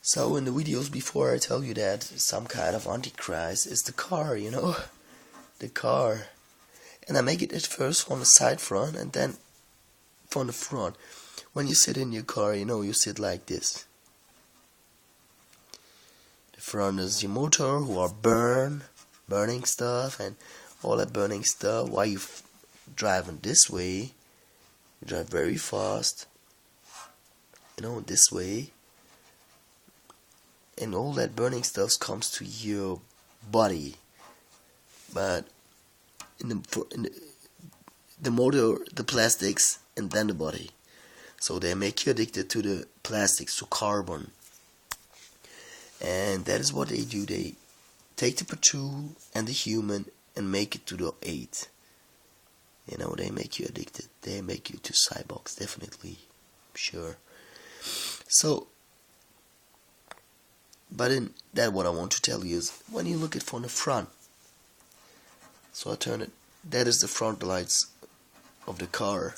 So in the videos before, I tell you that some kind of antichrist is the car, the car. And I make it at first from the side front and then from the front. When you sit in your car, you sit like this. The front is your motor, who are burning stuff and all that burning stuff. While you driving this way, you drive very fast, this way. And all that burning stuff comes to your body, but in the motor, the plastics, and then the body. So they make you addicted to the plastics, to carbon, and that is what they do. They take the P2 and the human and make it to the 8. They make you addicted. They make you to cyborgs, definitely, sure. So. But in that, what I want to tell you is, when you look at from the front, so I turn it, that is the front lights of the car,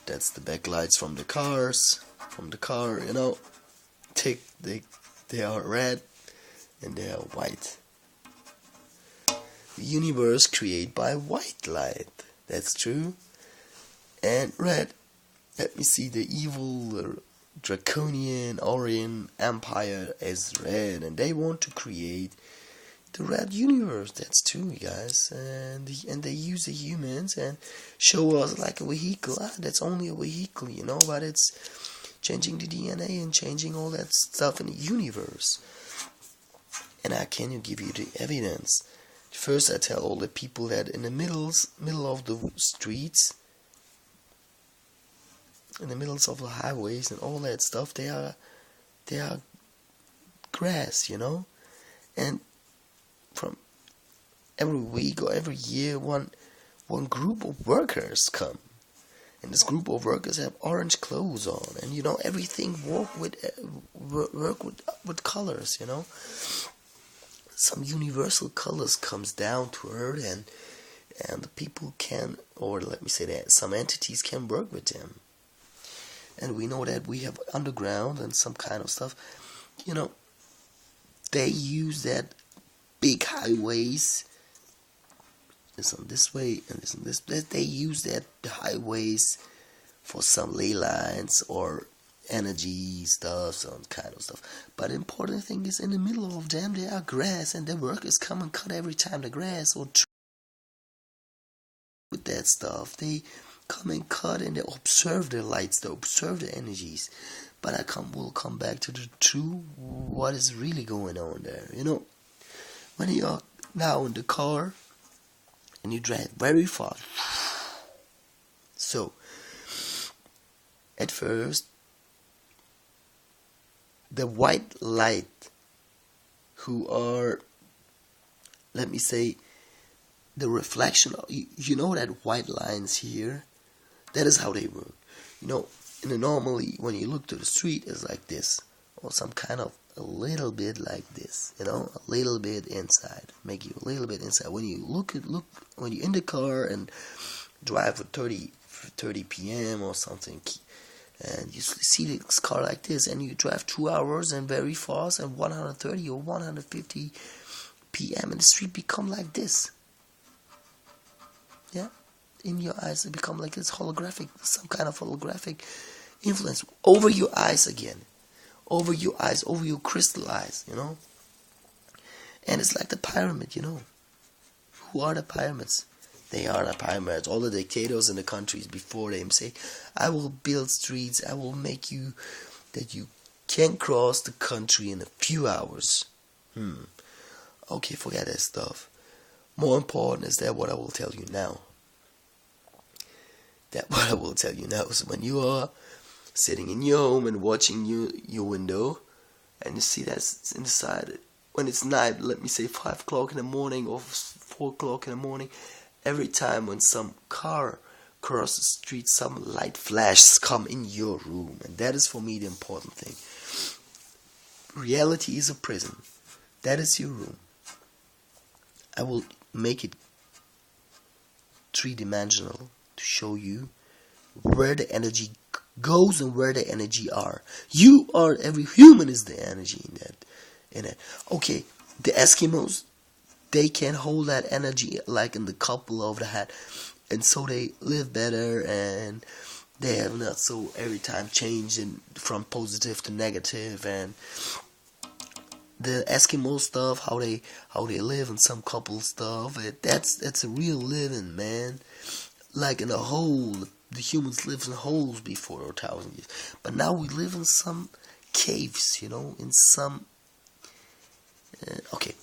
that's the back lights from the car, they are red and they are white. The universe created by white light, that's true, and red, let me see, the evil, draconian Aryan Empire is red, and they want to create the red universe. That's true, guys. And they use the humans and show us like a vehicle. That's only a vehicle, but it's changing the DNA and changing all that stuff in the universe. And I can give you the evidence. First, I tell all the people that in the middle of the streets, in the middle of the highways and all that stuff, they are grass, and from every week or every year, one group of workers come, and this group of workers have orange clothes on, and everything work with colors, some universal colors comes down to earth, and the people can, or let me say that some entities can work with them. And we know that we have underground and some kind of stuff. They use that big highways. This on this way and this on this. They use that highways for some ley lines or energy stuff, some kind of stuff. But the important thing is, in the middle of them, there are grass, and the workers come and cut every time the grass or with that stuff. They come and cut, and they observe the lights, they observe the energies. But we'll come back to the true, what is really going on there. When you are now in the car and you drive very fast. So, at first, the white light, who are, let me say, the reflection of, that white lines here, that is how they work. Normally when you look to the street, it's like this, or some kind of a little bit like this, a little bit inside, make you a little bit inside. When you when you're in the car and drive for 30 p.m. or something, and you see this car like this, and you drive 2 hours and very fast, and 130 or 150 p.m. and the street become like this. Yeah, in your eyes it become like this holographic, some kind of holographic influence over your eyes again, over your crystal eyes, And it's like the pyramid, Who are the pyramids? They are the pyramids. All the dictators in the countries before them say, I will build streets, I will make you that you can cross the country in a few hours. Okay, forget that stuff. More important is that what I will tell you now. So when you are sitting in your home and watching your window, and you see that's inside, when it's night, let me say 5 o'clock in the morning or 4 o'clock in the morning, every time when some car crosses the street, some light flashes come in your room, and that is for me the important thing. Reality is a prison. That is your room. I will make it 3-dimensional to show you where the energy goes and where the energy are. You are, every human is the energy in that. Okay, the Eskimos, they can hold that energy like in the couple of the head, and so they live better, and they have not so every time changing from positive to negative. And the Eskimo stuff, how they live in some couple stuff, that's a real living, man. Like in a hole, the humans lived in holes before 1,000 years, but now we live in some caves, in some. Okay,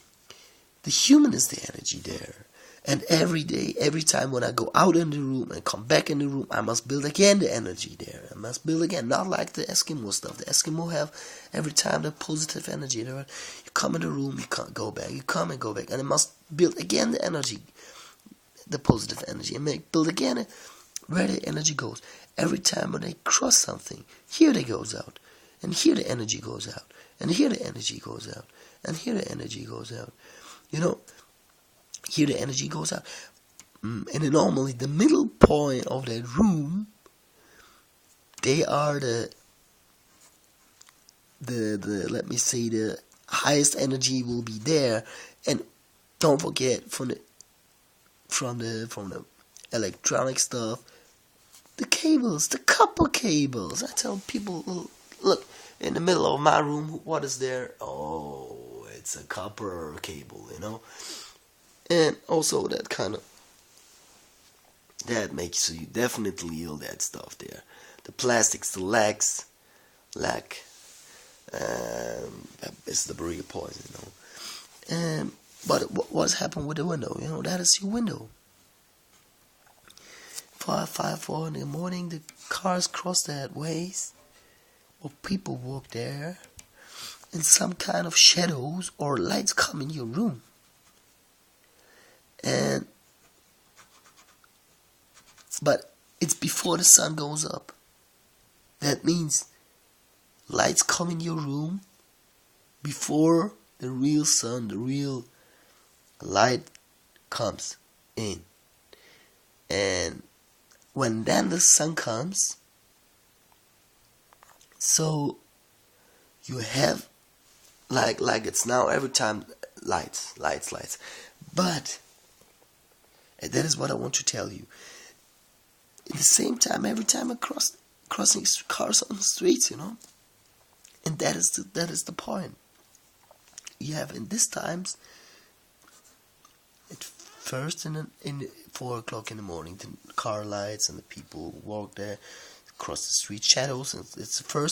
the human is the energy there. And every day, every time when I go out in the room and come back in the room, I must build again the energy there. I must build again, not like the Eskimo stuff. The Eskimo have every time the positive energy there. You come in the room, you can't go back. You come and go back, and it must build again the energy, the positive energy, and build again where the energy goes. Every time when they cross something, here it goes out, and here the energy goes out, and here the energy goes out, and here the energy goes out. Here the energy goes out. And then normally the middle point of that room, they are the let me say, the highest energy will be there. And don't forget, from the electronic stuff, the cables, the copper cables. I tell people, look, in the middle of my room, what is there? Oh, it's a copper cable, And also that makes you definitely feel that stuff there. The plastics, the lac, is the real poison, But what's happened with the window? That is your window. 4 in the morning, the cars cross that ways, or people walk there, and some kind of shadows or lights come in your room. But it's before the sun goes up. That means lights come in your room before the real sun, the real light comes in. And when then the sun comes, so you have like it's now every time lights. But and that is what I want to tell you. At the same time, every time I crossing cars on the streets, and that is the point. You have in these times, at first in 4 o'clock in the morning, the car lights and the people walk there, cross the street, shadows, and it's the first